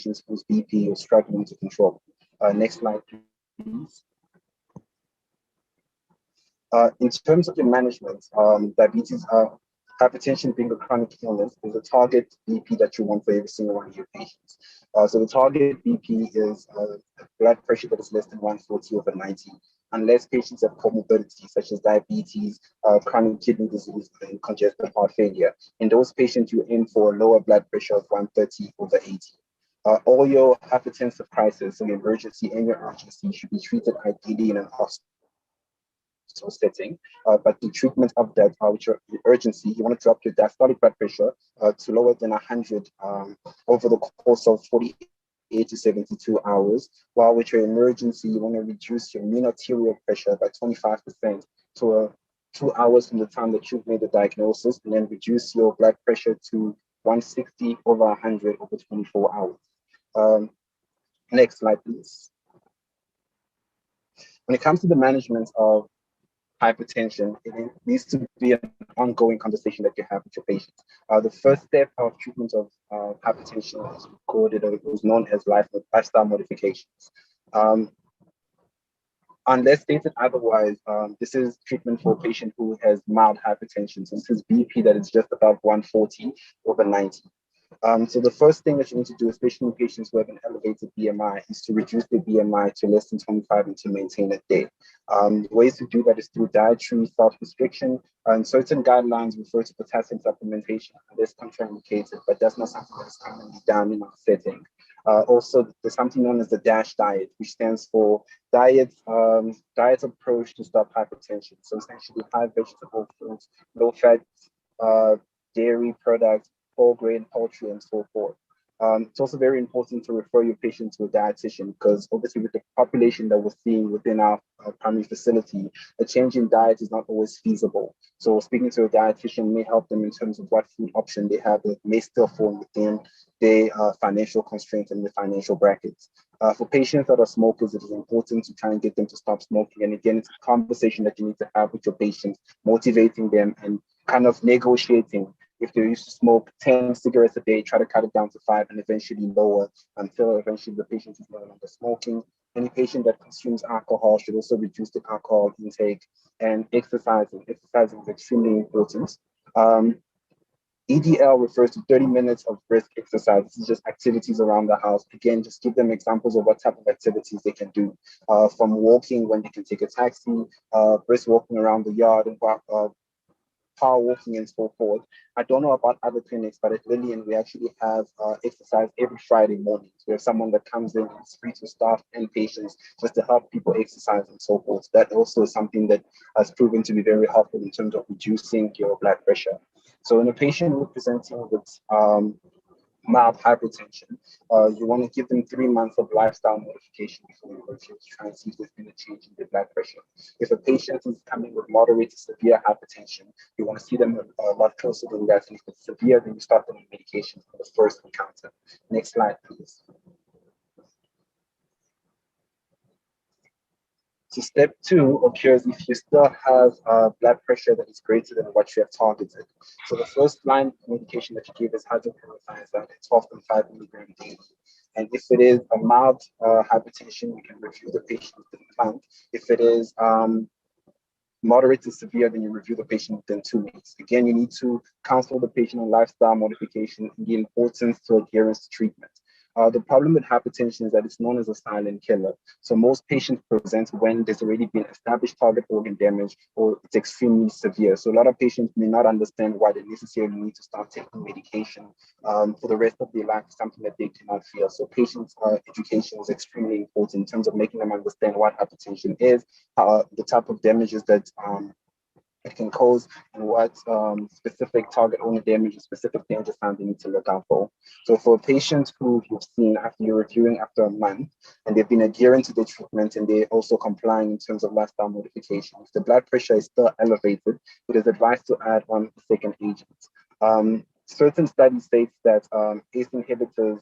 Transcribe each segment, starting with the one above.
patients whose BP is struggling to control. Next slide, please. In terms of the management, diabetes, hypertension being a chronic illness, is a target BP that you want for every single one of your patients. So the target BP is blood pressure that is less than 140/90, unless patients have comorbidities such as diabetes, chronic kidney disease, and congestive heart failure. In those patients, you aim for a lower blood pressure of 130/80. All your hypertensive crisis, so your emergency and your urgency, should be treated ideally in an hospital setting, but the treatment of that, which are the urgency, you want to drop your diastolic blood pressure to lower than 100 over the course of 48 to 72 hours, while with your emergency, you want to reduce your mean arterial pressure by 25% to 2 hours from the time that you've made the diagnosis, and then reduce your blood pressure to 160/100 over 24 hours. Next slide, please. When it comes to the management of hypertension, it needs to be an ongoing conversation that you have with your patients. The first step of treatment of hypertension is recorded, or it was known as lifestyle modifications. Unless stated otherwise, this is treatment for a patient who has mild hypertension. So this is BP that is just above 140/90. So the first thing that you need to do, especially in patients who have an elevated BMI, is to reduce the BMI to less than 25 and to maintain it there. Ways to do that is through dietary self-restriction, and certain guidelines refer to potassium supplementation, and this is contraindicated, but that's not something that is commonly done in our setting. Also, there's something known as the DASH diet, which stands for diet approach to stop hypertension. So essentially high vegetable foods, low fat, dairy products, whole grain, poultry, and so forth. It's also very important to refer your patient to a dietitian, because obviously with the population that we're seeing within our primary facility, a change in diet is not always feasible. So speaking to a dietitian may help them in terms of what food option they have that may still fall within their financial constraints and the financial brackets. For patients that are smokers, it is important to try and get them to stop smoking. And again, it's a conversation that you need to have with your patients, motivating them and kind of negotiating. If they used to smoke 10 cigarettes a day, try to cut it down to 5 and eventually lower until eventually the patient is no longer smoking. Any patient that consumes alcohol should also reduce the alcohol intake, and exercising. Exercising is extremely important. EDL refers to 30 minutes of brisk exercise. This is just activities around the house. Again, just give them examples of what type of activities they can do, from walking when they can take a taxi, brisk walking around the yard, and power walking and so forth. I don't know about other clinics, but at Lillian, we actually have exercise every Friday morning. So we have someone that comes in and is free to staff and patients just to help people exercise and so forth. That also is something that has proven to be very helpful in terms of reducing your blood pressure. So in a patient who's presenting with mild hypertension, you want to give them 3 months of lifestyle modification before you review to try and see if there's been a change in their blood pressure. If a patient is coming with moderate to severe hypertension, you want to see them a lot closer than that. And if it's severe, then you start them on medication for the first encounter. Next slide, please. So step 2 occurs if you still have blood pressure that is greater than what you have targeted. So the first line medication that you give is hydrochlorothiazide at 12.5 milligrams daily. And if it is a mild hypertension, we can review the patient within a month. If it is moderate to severe, then you review the patient within 2 weeks. Again, you need to counsel the patient on lifestyle modification and the importance to adherence to treatment. The problem with hypertension is that it's known as a silent killer. So most patients present when there's already been established target organ damage or it's extremely severe. So a lot of patients may not understand why they necessarily need to start taking medication for the rest of their life, something that they cannot feel. So patients' education is extremely important in terms of making them understand what hypertension is, the type of damages that it can cause, and what specific target organ damage and specific danger signs they need to look out for. So for a patient who you've seen after you're reviewing after a month, and they've been adhering to the treatment and they're also complying in terms of lifestyle modification, if the blood pressure is still elevated, it is advised to add on a second agent. Certain studies state that ACE inhibitors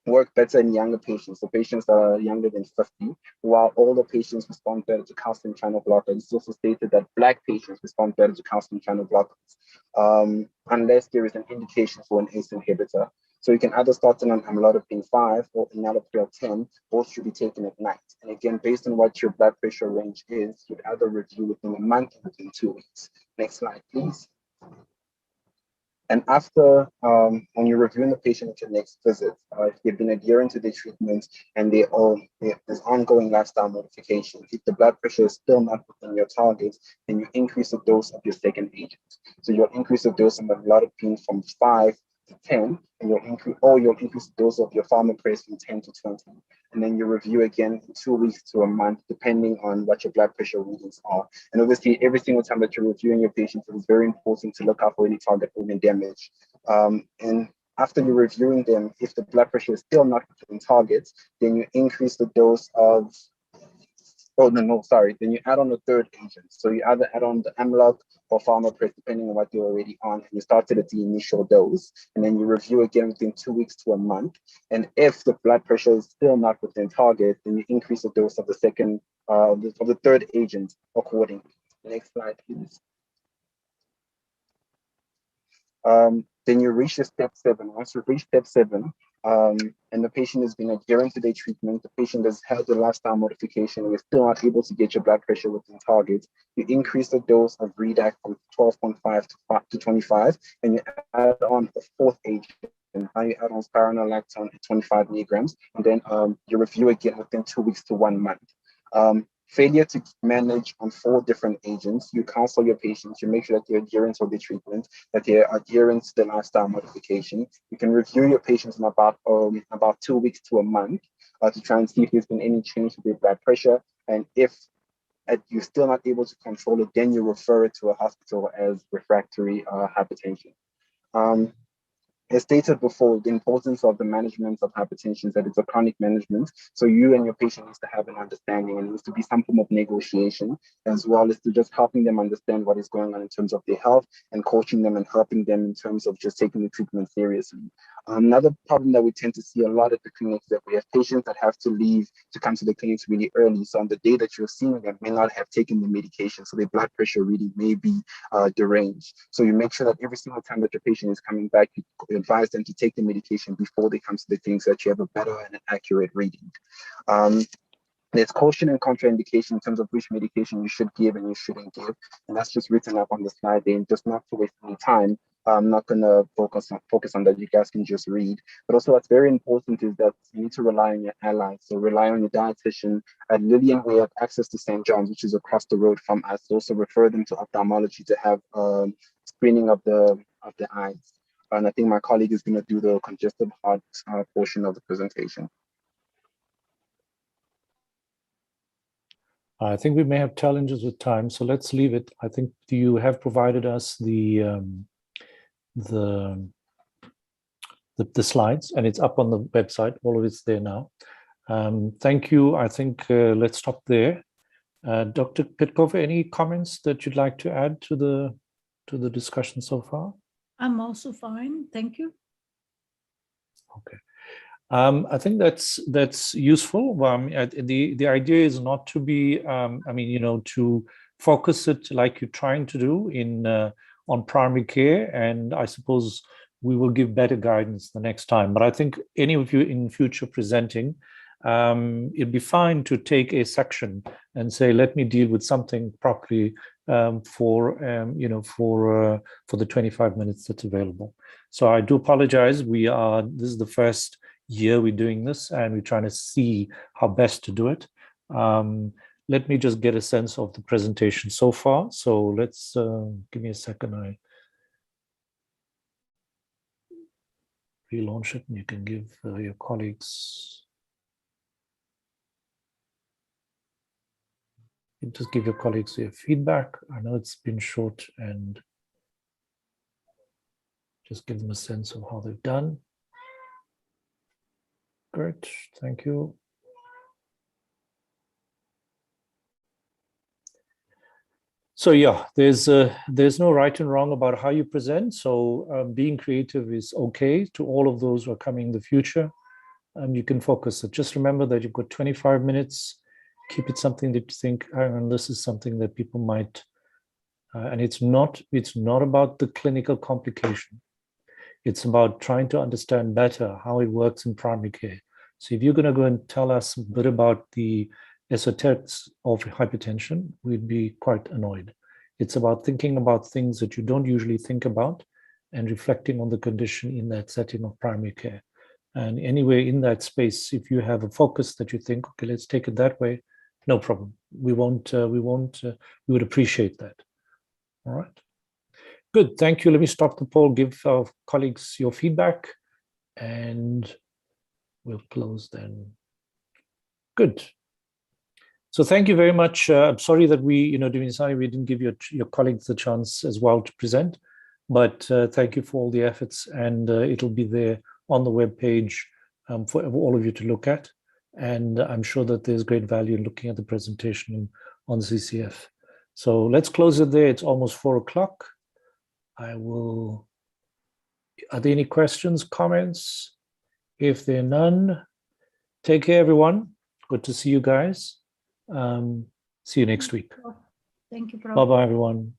work better in younger patients, so patients that are younger than 50, while older patients respond better to calcium channel blockers. It's also stated that Black patients respond better to calcium channel blockers, unless there is an indication for an ACE inhibitor. So you can either start on amlodipine 5 or enalapril 10. Both should be taken at night. And again, based on what your blood pressure range is, you'd either review within a month or within 2 weeks. Next slide, please. And after, when you're reviewing the patient at your next visit, if they've been adhering to the treatment and there's ongoing lifestyle modification, if the blood pressure is still not within your targets, then you increase the dose of your second agent. So you'll increase the dose of amlodipine from 5 to 10, and you'll increase the dose of your pharmapress from 10 to 20. And then you review again in 2 weeks to a month, depending on what your blood pressure readings are. And obviously, every single time that you're reviewing your patients, it is very important to look out for any target organ damage. And after you're reviewing them, if the blood pressure is still not within targets, then you increase the dose of then you add on a third agent. So you either add on the amlod or pharmapress, depending on what you're already on. And you started at the initial dose, and then you review again within 2 weeks to a month. And if the blood pressure is still not within target, then you increase the dose of the third agent accordingly. Next slide, please. Then you reach step 7. Once you reach step 7, and the patient has been adhering to their treatment, the patient has had the lifestyle modification, and you're still not able to get your blood pressure within targets, you increase the dose of Redac from 12.5 to 25, and you add on a fourth agent. Now you add on spironolactone at 25 milligrams, and then you review again within 2 weeks to 1 month. Failure to manage on 4 different agents, you counsel your patients, you make sure that they're adherent to the treatment, that they're adherent to the lifestyle modification. You can review your patients in about 2 weeks to a month to try and see if there's been any change to their blood pressure. And if you're still not able to control it, then you refer it to a hospital as refractory hypertension. As stated before, the importance of the management of hypertension is that it's a chronic management. So you and your patient needs to have an understanding, and it needs to be some form of negotiation, as well as to just helping them understand what is going on in terms of their health and coaching them and helping them in terms of just taking the treatment seriously. Another problem that we tend to see a lot at the clinic is that we have patients that have to leave to come to the clinics really early. So on the day that you're seeing them, may not have taken the medication, so their blood pressure really may be deranged. So you make sure that every single time that your patient is coming back, you advise them to take the medication before they come to the clinic so that you have a better and an accurate reading. There's caution and contraindication in terms of which medication you should give and you shouldn't give. And that's just written up on the slide there. And just not to waste any time, I'm not going to focus on that. You guys can just read. But also what's very important is that you need to rely on your allies. So rely on your dietitian. At Lillian, we have access to St. John's, which is across the road from us. Also refer them to ophthalmology to have screening of the eyes. And I think my colleague is going to do the congestive heart portion of the presentation. I think we may have challenges with time, so let's leave it. I think you have provided us the slides, and it's up on the website. All of it's there now. Thank you. I think let's stop there. Dr. Pitkov, any comments that you'd like to add to the discussion so far? I'm also fine, thank you. Okay. I think that's useful. The idea is not to be, to focus it like you're trying to do on primary care, and I suppose we will give better guidance the next time. But I think any of you in future presenting, it'd be fine to take a section and say, let me deal with something properly for the 25 minutes that's available. So I do apologize. This is the first year we're doing this, and we're trying to see how best to do it. Let me just get a sense of the presentation so far. So let's give me a second. I relaunch it, and you can give your colleagues. You just give your colleagues your feedback. I know it's been short, and just give them a sense of how they've done. Great, thank you. So yeah, there's no right and wrong about how you present. So being creative is okay to all of those who are coming in the future. You can focus. So just remember that you've got 25 minutes. Keep it something that you think, this is something that people might, and it's not about the clinical complication. It's about trying to understand better how it works in primary care. So if you're going to go and tell us a bit about the esoterics of hypertension, we'd be quite annoyed. It's about thinking about things that you don't usually think about and reflecting on the condition in that setting of primary care. And anyway, in that space, if you have a focus that you think, okay, let's take it that way, no problem. We would appreciate that. All right. Good, thank you. Let me stop the poll, give our colleagues your feedback, and we'll close then. Good. So thank you very much. I'm sorry that we didn't give your colleagues the chance as well to present, but thank you for all the efforts, and it'll be there on the web page for all of you to look at. And I'm sure that there's great value in looking at the presentation on CCF. So let's close it there. It's almost 4 o'clock. Are there any questions, comments? If there are none, take care, everyone. Good to see you guys. See you next week. Thank you, Prof. Bye-bye, everyone.